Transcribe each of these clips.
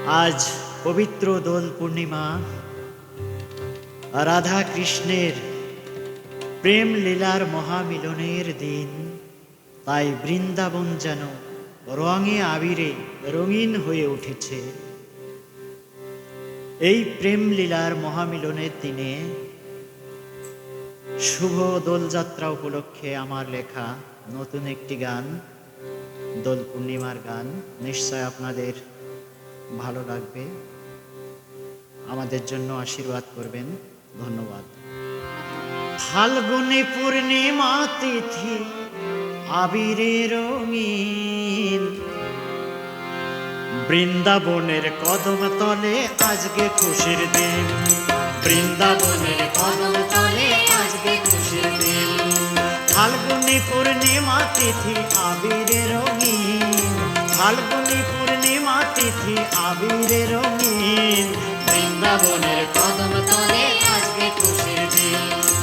আজ পবিত্র দোল পূর্ণিমা, রাধা কৃষ্ণের প্রেম লীলার মহামিলনের দিন। তাই বৃন্দাবন যেন রঙে আবিরে রঙিন হয়ে উঠেছে। এই প্রেম লীলার মহামিলনের দিনে শুভ দোলযাত্রা উপলক্ষে আমার লেখা নতুন একটি গান, দোল পূর্ণিমার গান। নিশ্চয় আপনাদের ভালো লাগবে, আমাদের জন্য আশীর্বাদ করবেন। ধন্যবাদ। ফাল্গুনী পূর্ণিমা তিথি আবিরে রঙিন, বৃন্দাবনের কদম তলে আজকে খুশির দিন। বৃন্দাবনের কদম তলে আজকে খুশির দিন। ফাল্গুনী পূর্ণিমা তিথি আবিরে রঙিন, ফাল্গুনী পূর্ণিমা তিথি আবিরে রঙিন, বৃন্দাবনের কদম তলে আজকে খুশির দিন।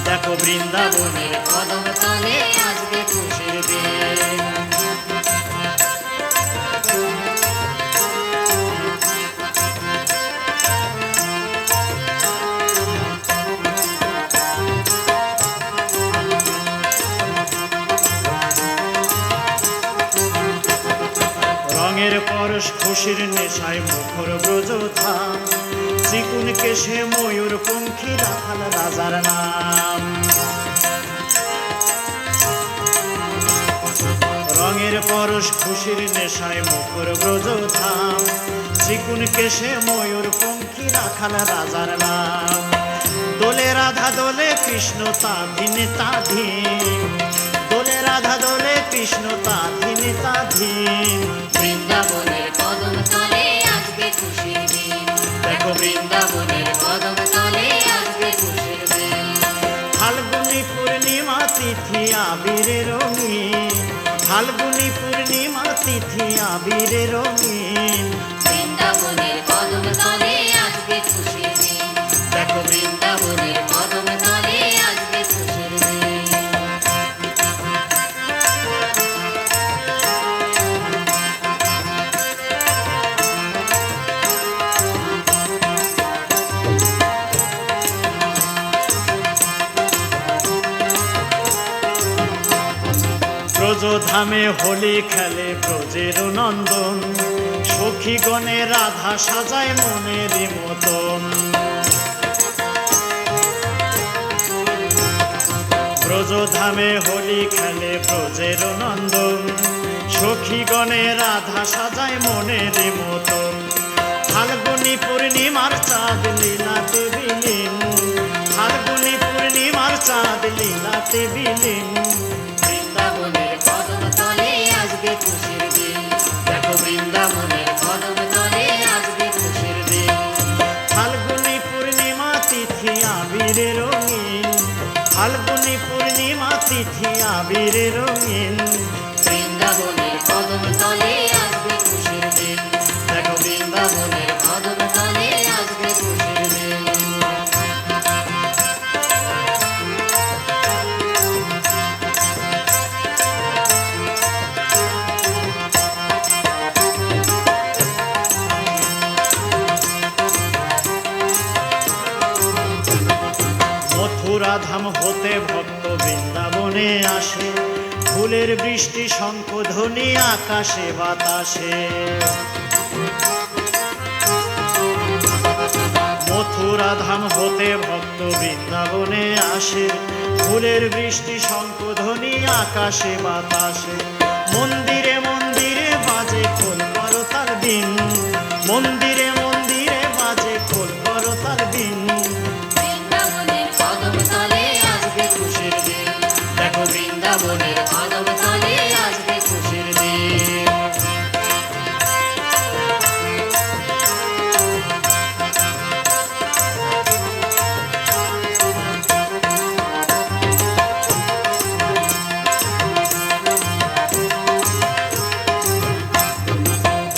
দেখো বৃন্দাবনের কদম তলে আজকে খুশির দিন। রঙের পরশ খুশির নেশায় মুখর ব্রজধাম, চিকুন কেশে ময়ূর পঙ্খী রাখাল রাজার নাম। রঙের পরশ খুশির নেশায় মুখর ব্রজধাম, চিকুন কেশে ময়ূর পঙ্খী রাখাল রাজার নাম। দোলে রাধা দোলে কৃষ্ণ তাধিন তাধিন, দোলে রাধা দোলে কৃষ্ণ তাধিন তাধিন, বৃন্দাবনের কদম তলে আজকে খুশির দিন। দেখো বৃন্দাবনের কদম তলে আজকে খুশির দিন। ফাল্গুনী পূর্ণিমা তিথি আবিরে রঙিন, ফাল্গুনী পূর্ণিমা তিথি আবিরে রঙিন, বৃন্দাবনের কদম তলে আজকে খুশির দিন। দেখো বৃন্দাবনের কদম তলে আজকে খুশির দিন। ব্রজধামে হোলি খেলে ব্রজের নন্দন, সখীগণে রাধা সাজায় মনের মতন। ব্রজধামে হোলি খেলে ব্রজের নন্দন, সখীগণে রাধা সাজায় মনের মতন। ফাল্গুনী পূর্ণিমার চাঁদ লীলাতে বিলীন, ফাল্গুনী পূর্ণিমার চাঁদ লীলাতে বিলীন, বৃন্দাবনের কদম তলে আজকে খুশির দিন। দেখো বৃন্দাবনের কদম তলে আজকে খুশির দিন। ফাল্গুনী পূর্ণিমা তিথি আবিরে রঙিন, ফাল্গুনী পূর্ণিমা তিথি আবিরে রঙিন, বৃন্দাবনের কদম তলে আজকে খুশির দিন। দেখো বৃন্দাবনের কদম তলে আজকে খুশির দিন। মথুরা ধাম হতে ভক্ত বৃন্দাবনে আসে, ফুলের বৃষ্টি শঙ্খ ধ্বনি আকাশে বাতাসে। মথুরা ধাম হতে ভক্ত বৃন্দাবনে আসে, ফুলের বৃষ্টি শঙ্খ ধ্বনি আকাশে বাতাসে। মন্দিরে মন্দিরে বাজে খোল করতাল দিন, মন্দিরে মন্দিরে বাজে খোল করতাল দিন, বৃন্দাবনের কদম তলে আজকে খুশির দিন। দেখো বৃন্দাবনের কদম তলে আজকে খুশির দিন।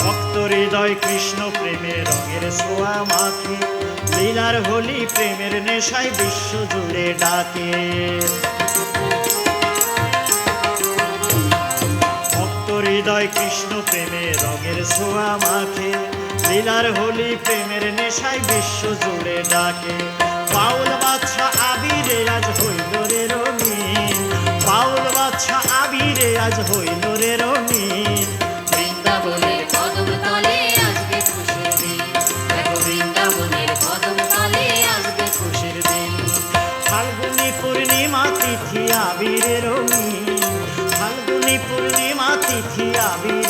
ভক্ত হৃদয় কৃষ্ণ প্রেমের রঙের ছোঁয়া মাখে, লীলার হোলি প্রেমের নেশায় বিশ্ব জুড়ে ডাকে। হৃদয় কৃষ্ণ প্রেমে রঙের ছোঁয়া মাখে, লীলার হোলি প্রেমের নেশায় বিশ্ব জুড়ে ডাকে বাউল বাদশা আবিরে আজ হইল রে রঙিন বাউল বাদশা আবিরে আজ হইল রে রঙিন বৃন্দাবনের কদম তলে আসবে খুশির দিন দেখো বৃন্দাবনের কদম তলে আসবে খুশির দিন ফাল্গুনী পূর্ণিমা তিথি আবিরে রঙিন ফাল্গুনী পূর্ণিমা তিথি আবির